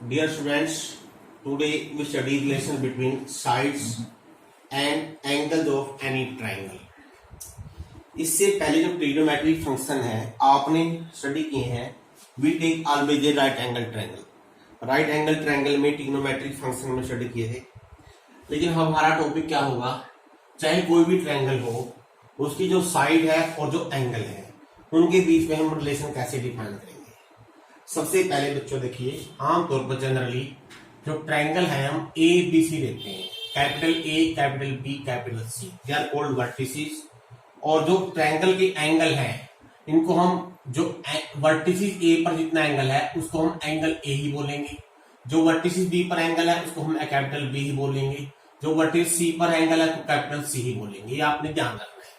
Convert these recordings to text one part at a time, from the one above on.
Dear students, today we study relation between sides and angles of any triangle. इससे पहले जो trigonometric function है आपने स्टडी किए हैं. We take always a right angle triangle. Right angle triangle में trigonometric function में study किए थे. लेकिन हमारा टॉपिक क्या होगा, चाहे कोई भी ट्रायंगल हो उसकी जो साइड है और जो एंगल है उनके बीच में हम रिलेशन कैसे डिफाइन करेंगे. सबसे पहले बच्चों देखिए, आमतौर पर जनरली जो ट्रायंगल है हम ए बी सी देखते हैं. Capital A, capital B, capital C, they are called vertices. और जो ट्रायंगल के एंगल है इनको हम जो वर्टिसेस ए पर जितना एंगल है उसको हम एंगल ए ही बोलेंगे. जो वर्टिसेस बी पर एंगल है उसको हम कैपिटल बी ही बोलेंगे. जो वर्टिस सी पर एंगल है तो कैपिटल सी ही बोलेंगे. ये आपने ध्यान रखना है.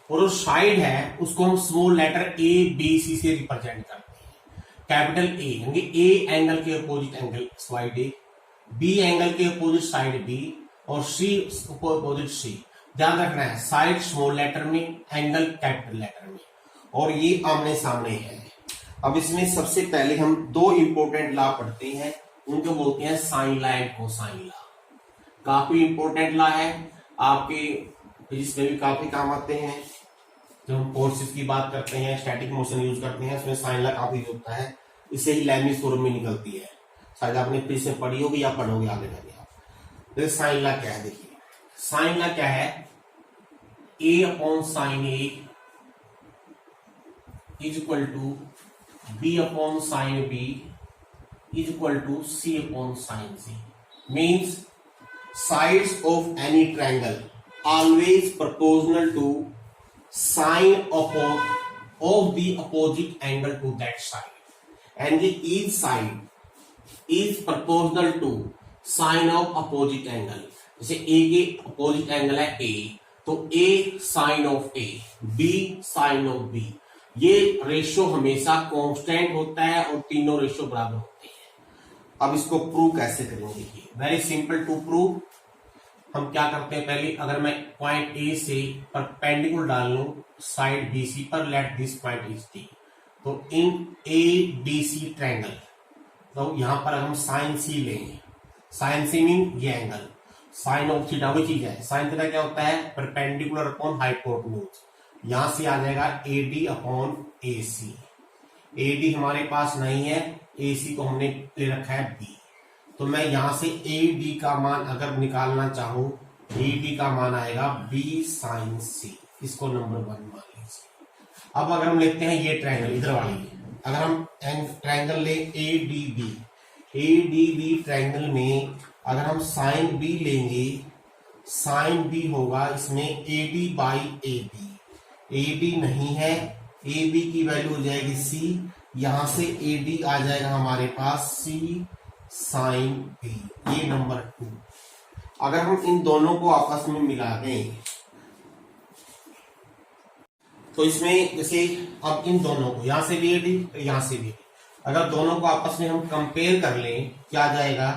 और जो साइड है उसको हम small letter A B C से रिप्रेजेंट करते हैं. कैपिटल ए यानी ए एंगल के opposite angle side A, B angle के अपोजिट साइड बी और सी अपोजिट सी. ध्यान रखना है, साइड स्मॉल लेटर में, एंगल कैपिटल लेटर में, और ये आमने सामने है. अब इसमें सबसे पहले हम दो इंपॉर्टेंट लॉ पढ़ते हैं, उनको बोलते हैं sine law and cosine law. काफी इंपॉर्टेंट लॉ है, आपके फिजिक्स में भी काफी काम आते हैं. जब हम फोर्सेस की बात करते हैं, स्टैटिक मोशन यूज करते हैं, उसमें साइन लॉ काफी होता है. इससे ही लैमिस फॉर्म में निकलती है. शायद आपने फिर से पढ़ी होगी या पढ़ोगे आगे जाके आप. तो साइन लॉ क्या है देखिए. साइन लॉ क्या है, a upon sine a is equal to b upon sine b is equal to c upon sine c. Means sides of any triangle always proportional to sine of the opposite angle to that side, and each side is proportional to sine of opposite angle. जैसे a के opposite angle है a, तो a sine of a, b sine of b. ये ratio हमेशा constant होता है और तीनों रेशियो बराबर होते हैं. अब इसको प्रूव कैसे करेंगे, वेरी सिंपल टू प्रूव. हम क्या करते हैं, पहले अगर मैं पॉइंट ए से परपेंडिकुलर डाल लूं साइड बी सी पर, let this point is D, तो इन ए बी सी ट्रायंगल, तो यहां पर हम साइन सी लेंगे. साइन सी मीन ये एंगल, साइन ऑफ थीटा वो चीज है. साइन थीटा क्या होता है, परपेंडिकुलर अपॉन हाइपोटेन्यूज. यहां से आ जाएगा A D upon A C. A D हमारे पास नहीं है, ए सी को हमने ले रखा है बी. तो मैं यहां से ए डी का मान अगर निकालना चाहूं, ए डी का मान आएगा बी साइन सी. इसको नंबर 1 मान लीजिए. अब अगर हम लेते हैं ये ट्रायंगल इधर वाली, अगर हम ट्रायंगल ले A D B, A D B triangle में अगर हम साइन बी लेंगे, साइन बी होगा इसमें A D by A B. A D नहीं है, ए बी की वैल्यू हो जाएगी सी. यहां से ए डी आ जाएगा हमारे पास सी साइन बी. ये नंबर 2. अगर हम इन दोनों को आपस में मिला दें तो इसमें जैसे अब इन दोनों को, यहां से भी ए डी, यहां से भी, अगर दोनों को आपस में हम कंपेयर कर लें, क्या आ जाएगा,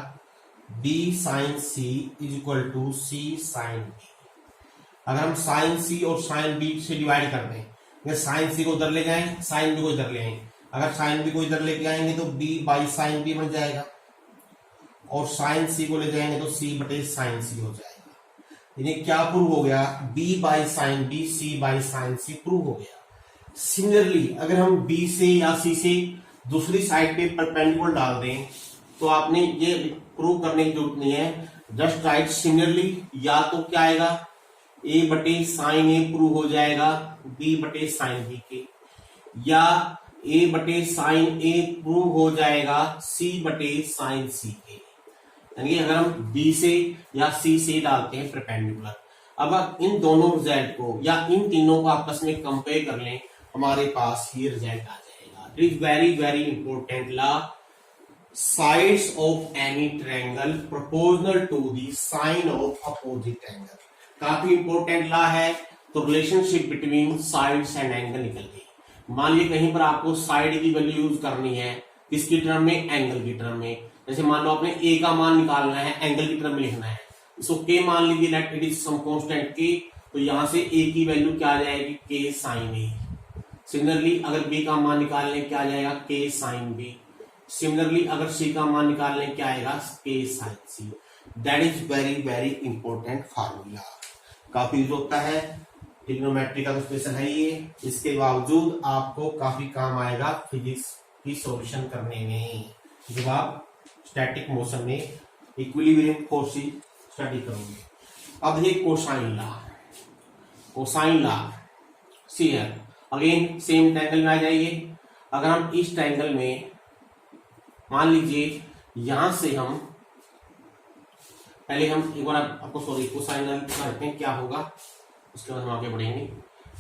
B sine C is equal to C sine B. अगर हम साइन सी और साइन बी से डिवाइड कर दें, अगर साइन सी को उधर ले जाएं, साइन बी को इधर ले आएंगे, अगर साइन बी को इधर लेके आएंगे तो बी बाई साइन बी बन जाएगा, और साइन सी को ले जाएंगे तो सी बटे साइन सी हो जाएगा. यानी क्या प्रूव हो गया, B by sine B, C by sine C prove हो गया. सिमिलरली अगर हम बी से या सी से दूसरी साइड पे परपेंडिकुलर डाल दें तो आपने ये प्रूव करने की जरूरत नहीं है, जस्ट राइट सिमिलरली. या तो क्या आएगा, ए बटे साइन ए प्रूव हो जाएगा बी बटे साइन बी के, या ए बटे साइन ए प्रूव हो जाएगा सी बटे साइन सी के. यानी अगर हम बी से या सी से डालते हैं परपेंडिकुलर, अब इन दोनों रिजल्ट को या इन तीनों को आपस में कंपेयर कर लें, हमारे पास ये रिजल्ट आ जाएगा. It is very very important law. Sides of any triangle proportional to the sine of opposite angle. काफी इंपॉर्टेंट लॉ है. तो relationship between sides and angle निकल गई. मान लीजिए कहीं पर आपको साइड की वैल्यू यूज करनी है, किसकी टर्म में, एंगल की टर्म में. जैसे मान लो आपने ए का मान निकालना है, एंगल की टर्म में लिखना है, इसको के मान लीजिए, let it is some constant K, तो यहां से ए की वैल्यू क्या आ जाएगी, के साइन ए. सिमिलरली अगर बी का मान निकालने क्या आ जाएगा, के साइन बी. सिमिलरली अगर सी का मान निकालने क्या आएगा K sine C. That is very very important formula, काफी यूज होता है, ट्रिग्नोमेट्री का तो स्पेशल है ये, इसके बावजूद आपको काफी काम आएगा फिजिक्स की सॉल्यूशन करने में जब आप स्टैटिक मोशन में इक्विलिब्रियम फोर्स की स्टडी करोगे। अब ये cosine law, cosine law C है, अगेन सेम ट्रायंगल में आ जाइए। अगर हम इस ट्रायंगल में मान लीजिए यहां से हम पहले हम एक बार आपको सॉरी कोसाइन लॉ करते हैं क्या होगा, उसके बाद हम आगे बढ़ेंगे।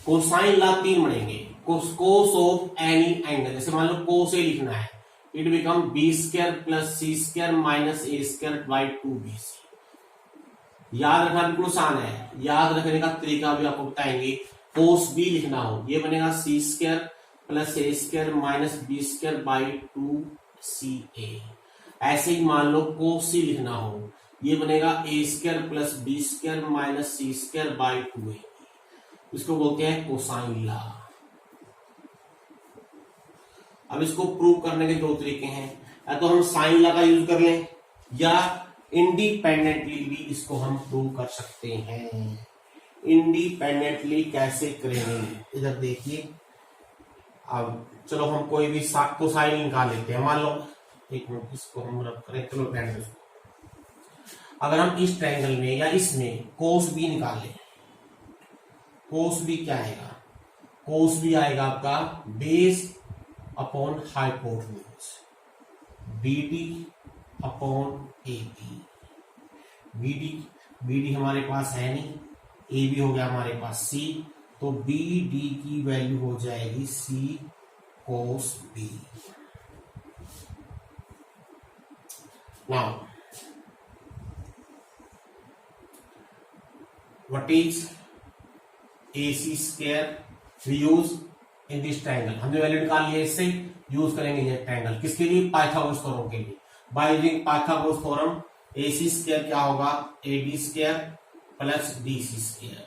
कोसाइन लॉ 3 बढ़ेंगे, कोस ऑफ एनी एंगल, जैसे मान लो कोस ए लिखना है, it become B square plus C square minus A square by 2bc। याद रखना बिल्कुल आसान है, याद रखने का तरीका भी आपको बताएंगे। कोस बी लिखना हो ये बनेगा c square plus a square minus b square by 2ca। ऐसे ही मान लो कोस सी लिखना हो ये बनेगा a square plus b square minus c square by 2a। इसको बोलते हैं कोसाइन लॉ। अब इसको प्रूव करने के 2 तरीके हैं, या तो हम साइन लॉ का यूज कर लें या इंडिपेंडेंटली भी इसको हम प्रूव कर सकते हैं। इंडिपेंडेंटली कैसे करेंगे इधर देखिए। अब चलो हम कोई भी कोसाइन निकाल लेते हैं, मान लो एक मिनट इसको हम रब करें, चलो ट्रायंगल, अगर हम इस ट्रायंगल में या इसमें कोस बी निकाल लें, कोस बी क्या आएगा, कोस बी आएगा आपका base upon hypotenuse BD upon AB। BD हमारे पास है नहीं, AB हो गया हमारे पास C, तो BD की वैल्यू हो जाएगी C cos B। Now what is AC square we use in this triangle, हमने वैल्यू निकाल लिया, इससे यूज करेंगे ये ट्रायंगल किसके लिए, पाइथागोरस थ्योरम के लिए। By using Pythagoras theorem AC square क्या होगा AD square plus DC square.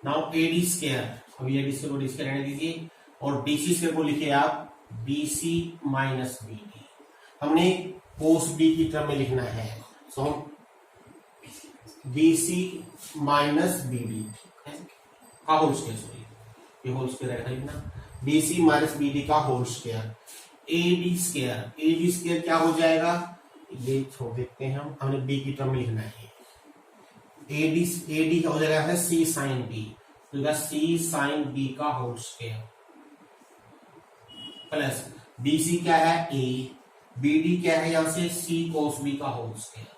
Now AD square, अभी AD स्क्वायर को D स्क्वायर रहने दीजिए, और DC स्क्वायर को लिखिए आप BC माइनस BD। हमने कोस B की टर्म में लिखना है, सो हम BC माइनस BD का होल स्क्वायर, सॉरी ये होल स्क्वायर है ना, BC माइनस BD का होल स्क्वायर। AD स्क्वायर क्या हो जाएगा, ये छोड़ देते हैं हम, हमने B की टर्म में लिखना है। AD का हो जाएगा C साइन B, तो C साइन B का होल स्क्वायर प्लस BC क्या है A, BD क्या है यहां से C cos B का होल स्क्वायर,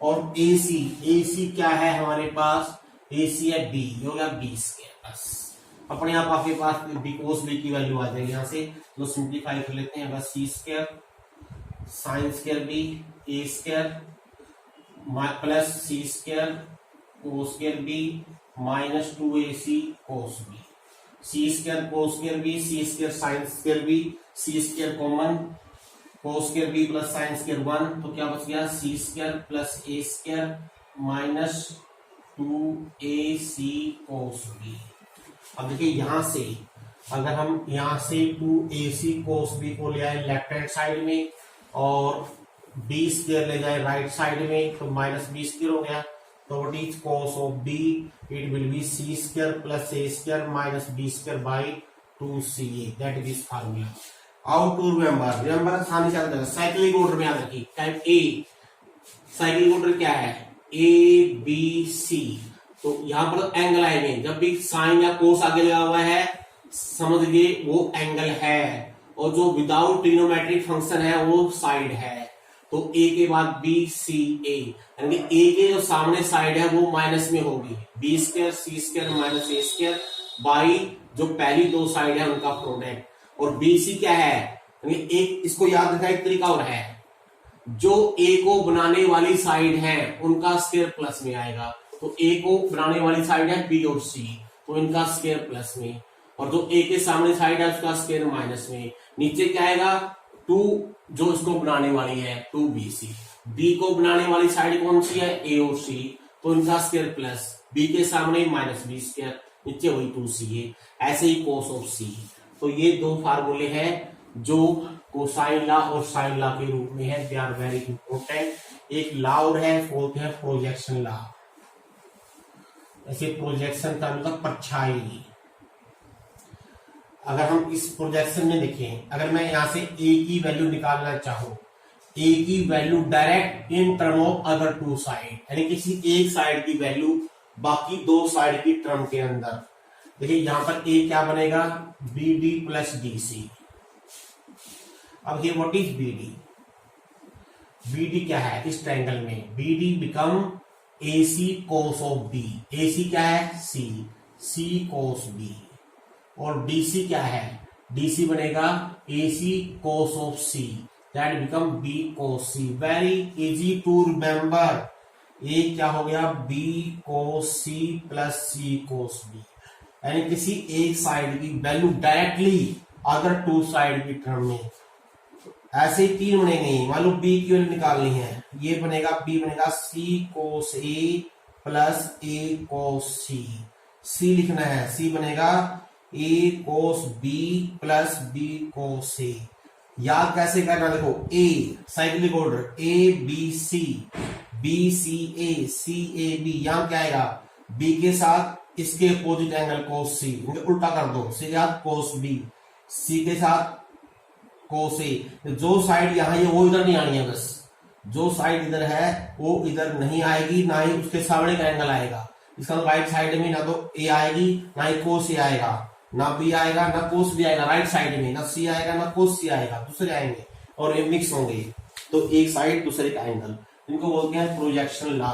और AC क्या है हमारे पास, AC है B, ये हो गया B स्क्वायर। बस अपने आप आपके पास B cos B की वैल्यू आ जाएगी, यहां से तो सिंप्लीफाई कर लेते हैं, बस C square sine square B A square plus C square cos square B minus 2AC cos B, C square cos square B, C square sine square B, C square common cos square B plus sine square 1, तो क्या बच गया C square plus A square minus 2AC cos B। अब देखिए यहां से अगर हम यहां से 2AC cos B को ले आए लेफ्ट हैंड साइड में और B स्क्वायर ले जाए राइट साइड में, तो माइनस B स्क्वायर हो गया, तो what is cos of B, it will be C square plus A square minus B square by 2CA। That is formula. How to remember आसानी से याद रखिए, साइक्लिक ऑर्डर में याद रखिए। टाइप A साइक्लिक ऑर्डर क्या है ABC, तो यहां पर एंगल आएंगे, जब भी साइन या कोस आगे लगा हुआ है समझिए वो एंगल है, और जो विदाउट ट्रिग्नोमेट्रिक फंक्शन है वो साइड है, तो A के बाद BCA, यानी A के जो सामने साइड है वो माइनस में होगी, B square C square minus A square by जो पहली 2 साइड है उनका प्रोडक्ट, और BC क्या है, यानी एक इसको याद रखा एक तरीका और है, जो A को बनाने वाली साइड है उनका स्क्वायर प्लस में आएगा, तो A को बनाने वाली साइड है B और C, तो इनका स्क्वायर प्लस में, और जो A के सामने साइड है उसका स्क्वायर माइनस में। नीचे क्या आएगा 2 जो इसको बनाने वाली है 2BC, B को बनाने वाली साइड कौन सी है A और C, तो इनका स्क्वायर प्लस, B के सामने माइनस B स्क्वायर, नीचे वही 2CA। ऐसे ही cos ऑफ C। तो ये 2 फार्मूले हैं जो कोसाइन लॉ और साइन लॉ के रूप में है। They are very important. एक लॉ और है, फोर्थ है प्रोजेक्शन लॉ। ऐसे प्रोजेक्शन का मतलब परछाई। अगर हम इस प्रोजेक्शन में देखें, अगर मैं यहां से ए की वैल्यू निकालना चाहूं, ए की value direct in term of other to side, यानी किसी एक साइड की वैल्यू बाकी दो साइड की टर्म के अंदर। देखिए यहां पर ए क्या बनेगा, b d plus d c. अब ये what is b d? B d क्या है इस ट्रायंगल में? B d become a c cos of B. A c क्या है? सी, सी कोस बी। और डी सी क्या है? डी सी बनेगा a c cos of c, that become b cos c. Very easy to remember. A क्या हो गया? B cos c plus c cos b, यानी किसी एक साइड की value directly other to side की टर्म में। ऐसे ही तीन बनेंगे। मान लो बी की वैल्यू निकालनी है, ये बनेगा बी बनेगा सी कोस ए प्लस ए कोस सी। सी लिखना है, सी बनेगा A cos B plus B cos A. याद कैसे करना? देखो a cyclic order, A B C, B C A, C A B. यहां क्या आएगा? बी के साथ इसके अपोजिट एंगल कोस सी, उल्टा कर दो, सी के साथ कोस बी, सी के साथ कोस ए। जो साइड यहां है वो इधर नहीं आनी है, बस जो साइड इधर है वो इधर नहीं आएगी, ना ही उसके सामने का एंगल आएगा। इसका राइट साइड में ना तो ए आएगी ना ही कोस ए आएगा, ना बी आएगा ना कोस बी आएगा। राइट साइड में ना सी आएगा ना कोस सी आएगा, दूसरे आएंगे और ये मिक्स होंगे। तो एक साइड दूसरे का एंगल, इनको बोलते हैं प्रोजेक्शन लॉ।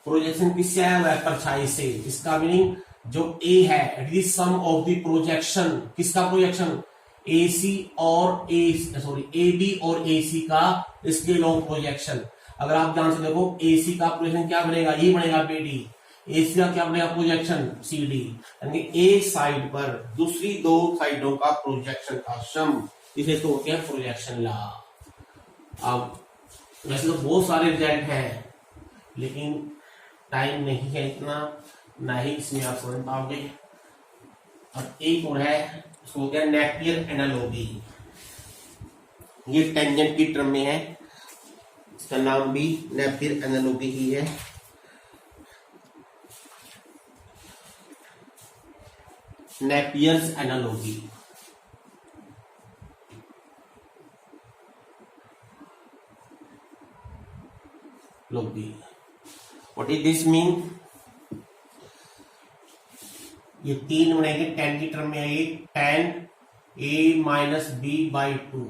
प्रोजेक्शन किससे आया हुआ है? परछाई से। इसका मीनिंग जो ए है it is sum of the projection. किसका प्रोजेक्शन? ए सी और ए बी और ए सी का स्केल ऑफ प्रोजेक्शन। अगर आप ध्यान से देखो, ए सी का प्रोजेक्शन क्या बनेगा? ये बनेगा बी डी। ए सी का क्या बनेगा प्रोजेक्शन? C D. यानी एक साइड पर दूसरी दो साइडों का प्रोजेक्शन का सम, इसे तो होते हैं प्रोजेक्शन लॉ। अब वैसे तो बहुत सारे रिजल्ट हैं, लेकिन टाइम नहीं है इतना, ना ही इसमें आप समझ पाओगे। और एक और है, उसको हो गया नेपियर एनालॉजी। ये टेंजेंट की टर्म में है, इसका नाम भी नेपियर एनालॉजी ही है। Napier's analogy. What is this mean? ये तीन बनेंगे, टेन की टर्म में आएगी। Tan A minus B by two,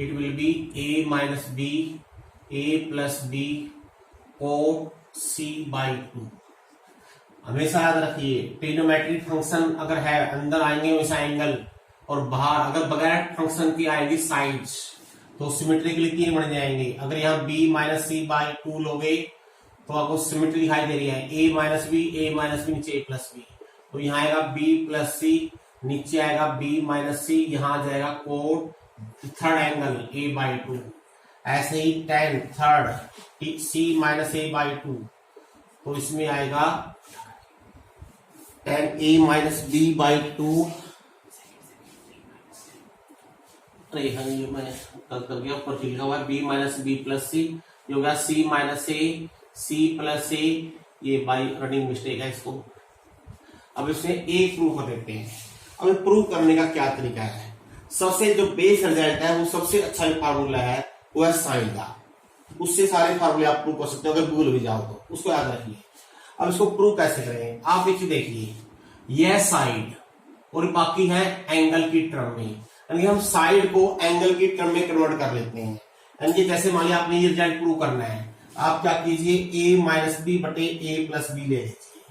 it will be A minus B A plus B cot C by two. हमेशा याद रखिए, ट्रिग्नोमेट्रिक फंक्शन अगर है अंदर आएंगे वैसा एंगल, और बाहर अगर बगैर फंक्शन की आएगी साइड्स, तो सिमेट्रिकली तीन बन जाएंगे। अगर यहाँ B minus C by two लोगे तो आपको सिमेट्री दिखाई दे रही है, ए माइनस बी नीचे ए प्लस बी। तो यहाँ आएगा बी प्लस सी, नीचे आएगा बी माइनस सी, यहाँ आ जाएगा cot third angle a by two. ऐसे ही tan third c minus a by two, तो इसमें आएगा tan A minus B by two. अरे हाँ, ये मैं गलत कर गया, ऊपर लिखा हुआ है बी माइनस बी प्लस सी, ये होगा सी माइनस ए सी प्लस ए, ये बाई रनिंग मिस्टेक है इसको। अब इसमें ए प्रूव कर देते हैं। अब प्रूव करने का क्या तरीका है? सबसे जो बेस रिजल्ट है, वो सबसे अच्छा फार्मूला है, वो है साइन लॉ। उससे सारे फार्मूले आप प्रूव कर सकते हो, अगर भूल भी जाओ तो उसको याद रखिए। अब इसको प्रूव कैसे करेंगे? आप एक चीज देखिए, यह साइड और बाकी है एंगल की टर्म में, यानी हम साइड को एंगल की टर्म में कन्वर्ट कर लेते हैं। यानी जैसे मान लिया आपने ये रिजल्ट प्रूव करना है, आप क्या कीजिए, ए माइनस बी बटे ए प्लस बी ले लीजिए,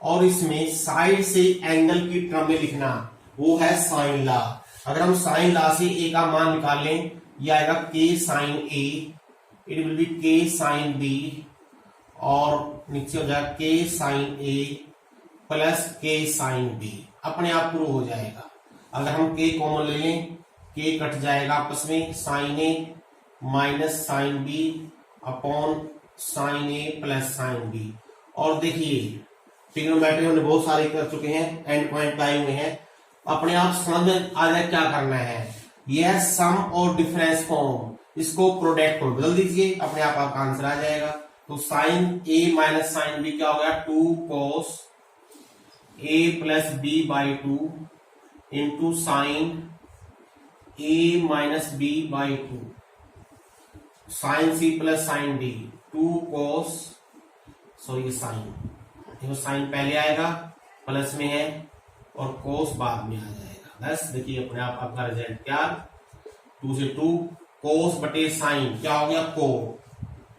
और इसमें साइड से एंगल की टर्म में लिखना, वो है साइन लॉ। अगर हम साइन लॉ से ए का मान निकाल लें, ये आएगा K sine A, it will be K sine B, और नीचे हो जाएगा के साइन ए प्लस के साइन बी, अपने आप प्रूव हो जाएगा। अगर हम के कॉमन ले लें, के कट जाएगा आपस में, साइन ए minus sine b upon sine ए प्लस साइन बी। और देखिए ट्रिग्नोमेट्री हमने बहुत सारे कर चुके हैं, एंड पॉइंट आए हुए हैं, अपने आप समझ में आ जाए क्या करना है। ये है सम और डिफरेंस फॉर्म, इसको प्रोडक्ट में बदल दीजिए, अपने आप आपका आंसर आ जाएगा। तो साइन ए माइनस साइन बी क्या हो गया, 2 cos A plus B by 2 into sine A minus B by 2 sine C plus sine D 2 cos, sorry sine, देखो साइन पहले आएगा प्लस में है और कोस बाद में आ जाएगा। बस देखिए अपने आप आपका रिजल्ट क्या, 2 से 2 कोस बटे साइन क्या हो गया कोट,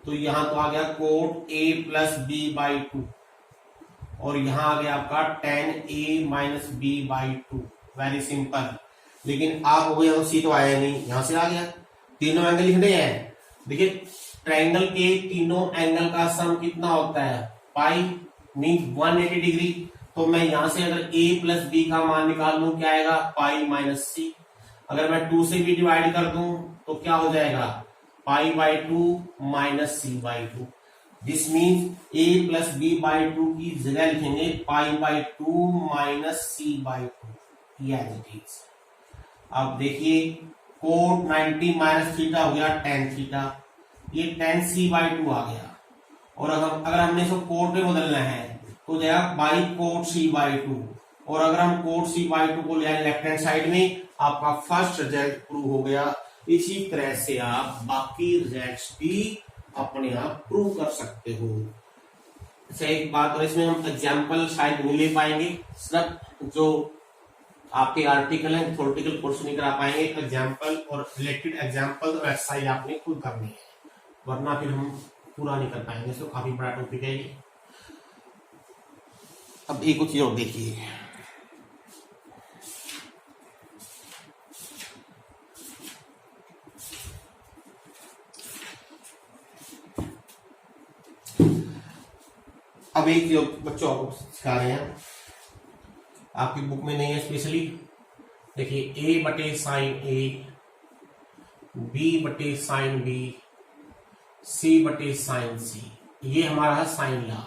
तो यहां तो आ गया cot A plus B by 2 और यहां आ गया आपका tan a minus B by 2। Very simple. लेकिन आप हो गए सी तो आया नहीं, यहां से आ गया। तीनों एंगल लिखने हैं, देखिए ट्रायंगल के तीनों एंगल का सम कितना होता है, पाई मीन 180 डिग्री। तो मैं यहां से अगर a प्लस बी का मान निकाल लूं क्या आएगा, पाई माइनस सी। अगर मैं 2 से भी डिवाइड कर दूं तो क्या हो जाएगा, pi by 2 minus C by 2। This means a plus B by 2 की जगह लिखेंगे pi by 2 minus C by 2 as it is. अब देखिए कोट 90 माइनस थीटा हो गया tan थीटा, ये tan सी बाई 2 आ गया। और अगर हमने इसको कोट में बदलना है तो जाएगा बाई कोट सी बाई 2, और अगर हम कोट सी बाई 2 को ले आए लेफ्ट हैंड साइड में, आपका फर्स्ट रिजल्ट प्रूव हो गया। इसी तरह से आप बाकी रिजल्ट्स भी अपने आप प्रूव कर सकते हो। अच्छा एक बात और, इसमें हम एग्जाम्पल शायद नहीं ले पाएंगे, सिर्फ जो आपके आर्टिकल है थ्योरेटिकल पोर्शन नहीं करा पाएंगे, एग्जाम्पल और रिलेटेड एग्जाम्पल और एक्सरसाइज आपने खुद करनी है, वरना फिर हम पूरा नहीं कर पाएंगे। इसको काफी बड़ा टॉपिक है ये। अब एक चीज और देखिए, अब एक जो बच्चों को सिखा रहे हैं, आपकी बुक में नहीं है स्पेशली, देखिए a बटे साइन ए, b बटे साइन बी, c बटे साइन सी, ये हमारा है sine law.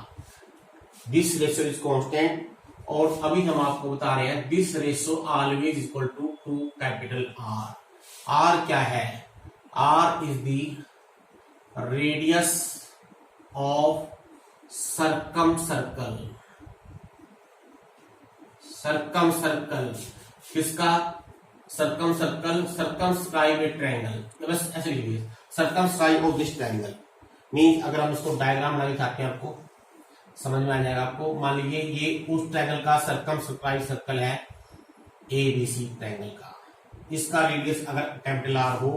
This ratio is constant, और अभी हम आपको बता रहे हैं this ratio always equal to capital r. R क्या है, r is the radius of circumcircle. Circumcircle किसका, circumcircle, circumscribe a triangle. बस ऐसे लिखिए, circumscribe of this triangle mean, अगर हम इसको डायग्राम बना दिखाते हैं आपको समझ में आ जाएगा आपको। मान लीजिए ये उस ट्रायंगल का सर्कम स्क्राइब सर्कल है एबीसी ट्रायंगल का, इसका रेडियस अगर कैपिटल आर हो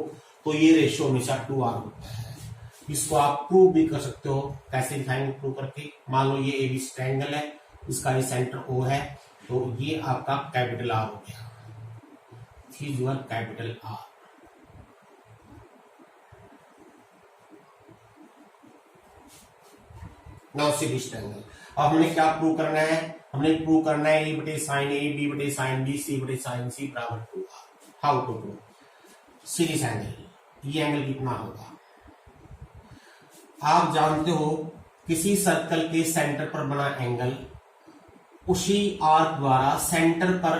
तो ये रेशियो हमेशा 2r होता है। इसको आप प्रूव भी कर सकते हो, कैसे दिखाएंगे प्रूव करके। मान लो ये एबीसी ट्रायंगल है, इसका ये सेंटर ओ है, तो ये आपका कैपिटल आर हो गया, capital R. Now see this triangle. अब हमने क्या प्रूव करना है, हमने प्रूव करना है ए बटे साइन ए, बी बटे साइन बी, सी बटे साइन सी बराबर 2r। How to prove, see this angle, ये एंगल कितना होगा। आप जानते हो किसी सर्कल के सेंटर पर बना एंगल उसी आर्क द्वारा सेंटर पर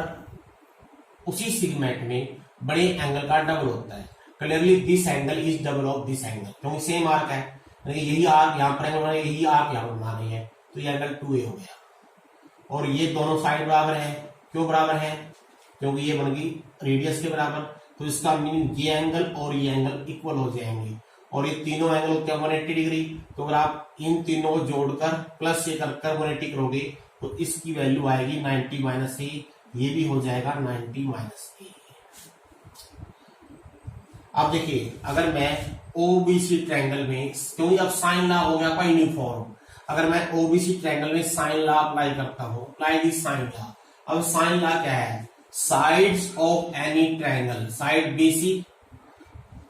उसी सेगमेंट में बड़े एंगल का डबल होता है। Clearly this angle is double of this angle, क्योंकि सेम आर्क है, यही आर्क यहाँ पर एंगल बना, यही आर्क यहाँ पर बना रही है, तो ये एंगल 2a हो गया। और ये दोनों साइड बराबर है, क्यों बराबर है, क्योंकि ये बन गई रेडियस के बराबर, तो इसका मीनिंग ये एंगल और ये एंगल इक्वल हो जाएंगे। और ये तीनों एंगल होते हैं 180 डिग्री, तो अगर आप इन तीनों को जोड़कर प्लस ये कर 180 करोगे तो इसकी वैल्यू आएगी 90 माइनस ए, ये भी हो जाएगा 90 माइनस ए। अब देखिए अगर मैं ओबीसी ट्रायंगल में, क्योंकि अब साइन लॉ हो गया आपका यूनिफॉर्म, अगर मैं ओबीसी ट्रायंगल में साइन लॉ अप्लाई करता हूं, अप्लाई दी साइन लॉ। अब साइन लॉ क्या है, sides of any triangle, side BC,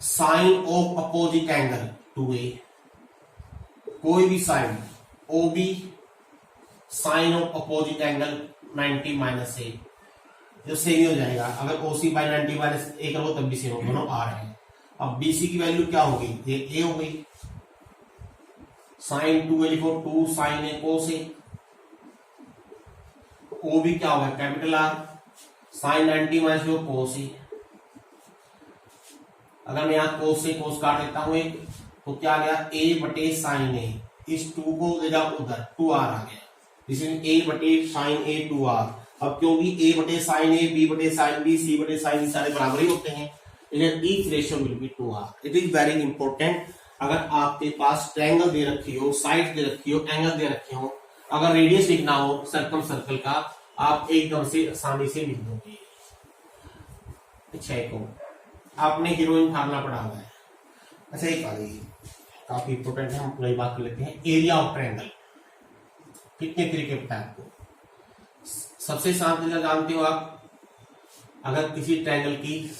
sine of opposite angle 2a, कोई भी side OB, sine of opposite angle 90 minus a, जो सेम हो जाएगा। अगर ओसी बाई 90 माइनस ए करो तब भी सेम हो, दोनों आ रहे हैं। अब बीसी की वैल्यू क्या होगी, ये ए हो गई, साइन 2a लिखो, 2 साइन ए कोस ए, ओ भी क्या होगा capital r, sine 90 minus cos a. अगर मैं यहाँ कोस से कोस काट लेता हूँ एक, तो क्या आ गया a बटे साइन ए, इस 2 को ले जाओ उधर 2r आ गया, इसमें a बटे साइन ए 2r। अब क्योंकि a बटे साइन ए, b बटे साइन बी, c बटे साइन बी सारे बराबर ही होते हैं, each ratio will be 2r। It is very important. अगर आपके पास ट्रायंगल दे रखी हो, साइड दे रखी हो, एंगल दे रखे हो, अगर रेडियस लिखना हो सर्कम सर्कल का, आप एकदम से आसानी से लिख दोगे। अच्छा एक और आपने हीरोइन फार्मूला पढ़ा हुआ है। अच्छा एक आ रही काफी इंपॉर्टेंट है, हम पूरी बात कर लेते हैं। एरिया ऑफ ट्रायंगल कितने तरीके पता है आपको? सबसे साधारण जानते हो आप, अगर किसी ट्रायंगल की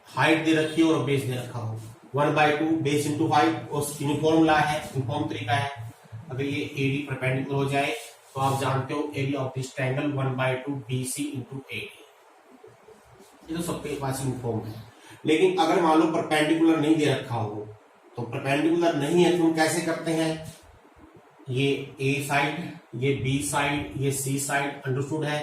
हाइट दे रखी हो और बेस दे रखा हो, 1/2 बेस इंटू हाइट, और यूनिफॉर्म ला है, यूनिफॉर्म तरीका है। अगर ये एडी परपेंडिकुलर हो जाए तो आप जानते हो area of this triangle 1/2 BC into AD. ये तो सबके पास यूनिफॉर्म है। लेकिन अगर मान लो परपेंडिकुलर नहीं दे रखा हो, तो परपेंडिकुलर नहीं है तो हम कैसे करते हैं? ये ए साइड, ये बी साइड, ये सी साइड, अंडरस्टूड है।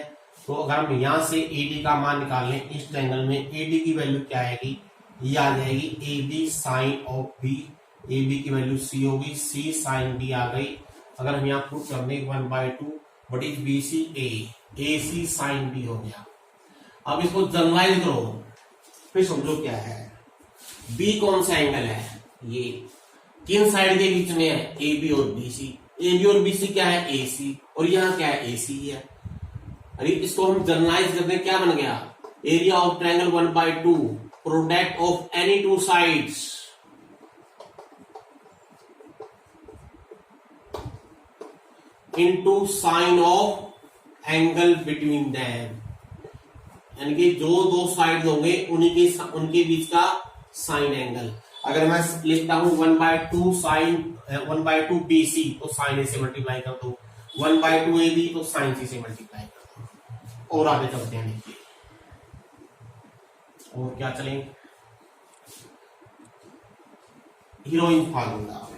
तो अगर हम यहां से एडी का मान निकाल लें इस ट्रायंगल में, एडी की वैल्यू क्या आएगी? ये आ जाएगी A B sine of B, A B की वैल्यू सी होगी, सी साइन बी आ गई। अगर हम यहाँ प्रूव कर दें 1/2 what is B C A C sine B हो गया। अब इसको जनरलाइज करो, फिर समझो क्या है। बी कौन सा एंगल है? ये किन साइड के बीच में है? ए बी और बी सी। ए बी और बी सी क्या है? ए सी। और यहाँ क्या है? ए सी है। अरे इसको हम जनरलाइज करते हैं, क्या बन गया? Area of triangle 1/2 product of any two sides into sine of angle between them, यानी कि जो दो साइड होंगे उनके बीच का साइन एंगल। अगर मैं लिखता हूं 1/2 साइन 1/2 BC तो साइन ए से मल्टीप्लाई कर दो, 1/2 AB तो साइन सी से मल्टीप्लाई कर दो। और आगे चलते हैं, देखिए और क्या चलेंगे। हीरोइन फार्मूला,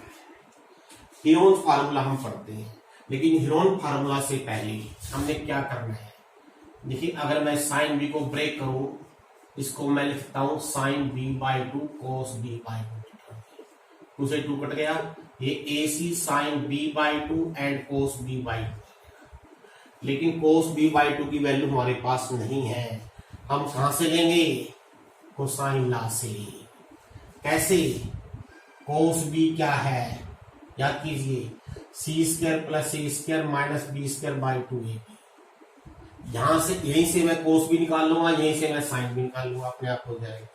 हीरोइन फार्मूला हम पढ़ते हैं, लेकिन हीरोइन फार्मूला से पहले हमने क्या करना है? देखिए अगर मैं साइन बी को ब्रेक करूं, इसको मैं लिखता हूं साइन b/2 cos b/2, 2 से 2 कट गया, ये AC sign b/2 and cos b/2। लेकिन cos b/2 की वैल्यू हमारे पास नहीं है, हम कहां से लेंगे? कोसाइन लॉ से। कैसे? cos b क्या है? याद कीजिए, c² + a² माइनस b²/2ab। यहां से यहीं से मैं कोस भी निकाल लूंगा, यहीं से मैं साइन भी निकाल लूंगा, अपने आप हो जाएगा।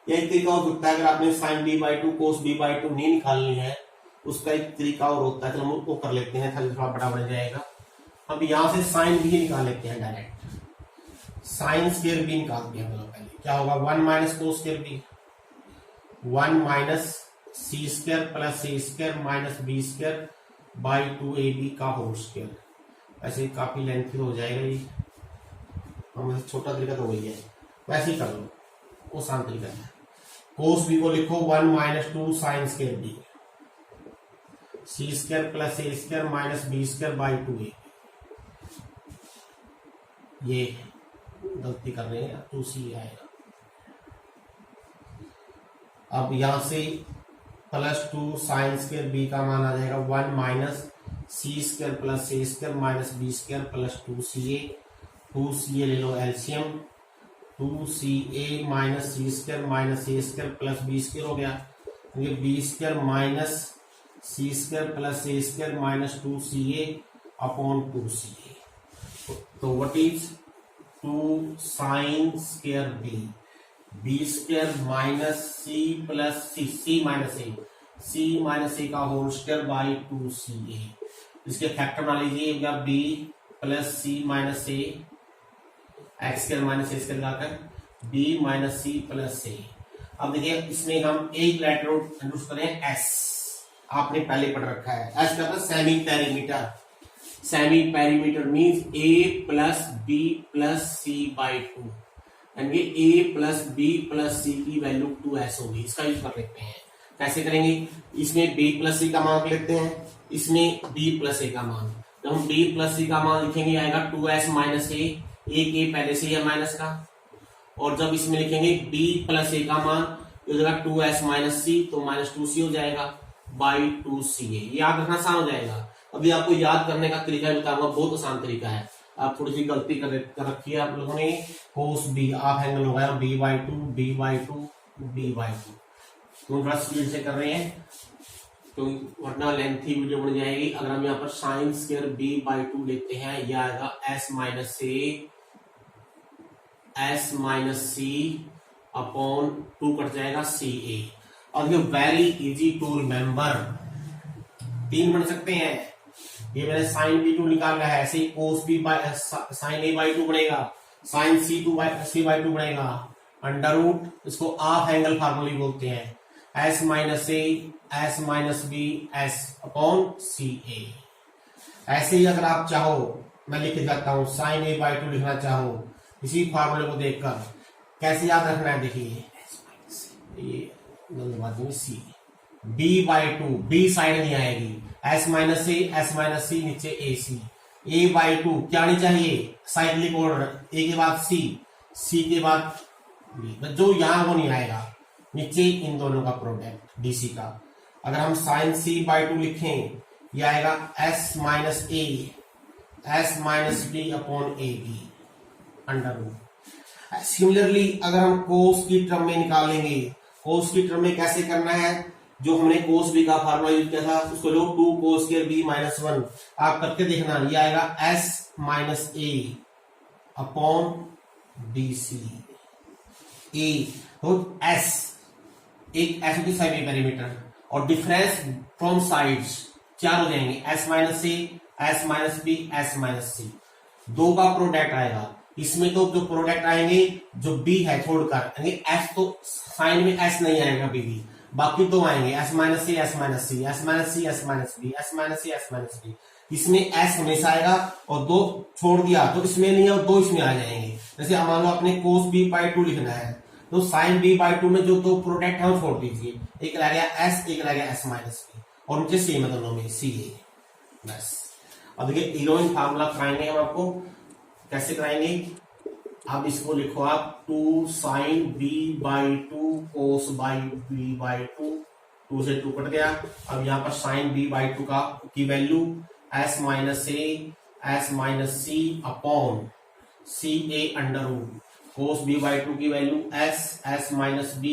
यह एक तरीका हो सकता है, अगर आपने साइन b/2 कोस b/2 नहीं निकालनी है, उसका एक तरीका और होता है, तो हम उसको कर लेते हैं, थोड़ा बड़ा बन जाएगा। अब यहां से साइन भी निकाल लेते हैं डायरेक्ट। साइन स्क्वायर बी निकाल दिया पहले, क्या होगा? 1 - cos square B, 1 - c² + a² minus b²/2ab का होल स्क्वायर। ऐसे काफी लेंथी हो जाएगा ये, हम छोटा तरीका तो वही है, वैसे ही कर लो, वो आसान तरीका है। कोस बी को लिखो 1 - 2 sine square B, c² + a² minus b²/2ab। ये गलती कर रहे हैं, 2c आएगा। अब यहां से +2 साइन स्क्वायर बी का मान आ जाएगा 1 - c² + a² minus b²+2ca। 2ca ले लो LCM, 2ca minus c² minus a² plus b² हो गया, ये b² minus c² + a² minus 2ca/2ca। तो what is 2 sine square b, b² minus c plus c minus a का whole स्क्वायर/2ca। इसके factor बना लीजिए, b + c - a, x² - a² लगाकर b - c + a। अब देखिए इसमें हम एक लेटर इंट्रोड्यूस करें s, आपने पहले पढ़ रखा है। s का मतलब semi perimeter. Semi perimeter means a + b + c/2, यानी a + b + c की वैल्यू 2s होगी। इसका यूज कर लेते हैं। कैसे करेंगे? इसमें b + c का मान रख लेते हैं, इसमें b + a का मान। जब हम b + c का मान लिखेंगे आएगा 2s - a, एक a पहले से ही है माइनस का, और जब इसमें लिखेंगे b प्लस a का मान हो जाएगा 2s माइनस सी, तो माइनस 2c हो जाएगा बाई 2ca। याद रखना आसान हो जाएगा। अभी आपको याद करने का तरीका बताऊंगा, बहुत आसान तरीका है। आप थोड़ी सी गलती कर रखी है आप लोगों ने। कोस बी आप एंगल हो गया b/2 b/2 b/2। तो थोड़ा स्पीड से कर रहे हैं तो वरना लेंथी वीडियो बन जाएगी। अगर हम यहाँ पर साइन स्क्वायर b/2 लेते हैं, यह आएगा s माइनस सी अपॉन 2 कट जाएगा ca। और ये वेरी इजी टू रिमेम्बर, 3 बन सकते हैं। ये मैंने साइन b2 निकाला है, ऐसे ही कोस b बाय साइन a/2 बनेगा, साइन c/2 बनेगा, अंडर रूट इसको हाफ एंगल फार्मूला बोलते हैं, s minus a s minus b s upon ca। ऐसे ही अगर आप चाहो मैं लिख जाता हूं, साइन a/2 लिखना चाहो इसी फार्मूले को देखकर, कैसे याद रखना है देखिए, ये सी b/2 b साइड नहीं आएगी, s माइनस सी नीचे ac, a/2 क्या नहीं चाहिए साइक्लिक ऑर्डर, a के बाद c के बाद b, जो यहां वो नहीं आएगा, नीचे इन दोनों का प्रोडक्ट dc का। अगर हम साइन c/2 लिखें, यह आएगा s minus b upon a b under root. Similarly अगर हम कोस की टर्म में निकालेंगे, कोस की टर्म में कैसे करना है, जो हमने कोस बी का फार्मूला यूज किया था उसको लो 2 कोस स्क्वायर बी माइनस 1 आप करके देखना, ये आएगा s minus a upon bc a। तो s एक ऐसे की साइड पेरीमीटर और डिफरेंस फ्रॉम साइड्स 4 हो जाएंगे, s minus a s minus b s minus c, 2 का प्रोडक्ट आएगा। इसमें तो जो प्रोडक्ट आएंगे जो b है छोड़कर, s तो साइन में s नहीं आएगा b भी, बाकी तो आएंगे s minus c s minus c s minus c s minus b s minus c s minus b। इसमें s हमेशा आएगा और 2 छोड़ दिया तो इसमें नहीं है और 2 इसमें आ जाएंगे। जैसे मान लो अपने कोस b/2 लिखना है तो साइन b/2 में जो 2 प्रोडक्ट है वो छोड़ दीजिए, एक रह गया s एक रह गया s माइनस b और नीचे सेम है दोनों में ca बस। अब देखिए इलोइन फार्मूला कराएंगे हम आपको, कैसे कराएंगे, अब इसको लिखो आप 2 साइन b/2 कोस b/2, 2 से 2 कट गया। अब यहाँ पर साइन b/2 की value s minus c upon ca under root, cos b/2 की value s minus b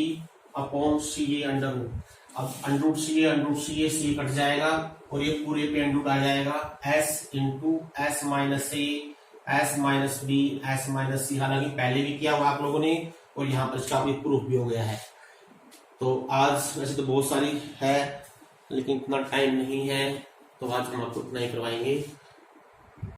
upon ca under root. अब अंडर रूट ca कट जाएगा और ये पूरे पे अंडर रूट आ जाएगा, s into s minus a s minus b s minus c, हालांकि पहले भी किया हुआ आप लोगों ने और यहाँ पर इसका भी प्रूफ भी हो गया है। तो आज वैसे तो बहुत सारी है लेकिन इतना टाइम नहीं है तो आज हम आपको इतना ही करवाएंगे।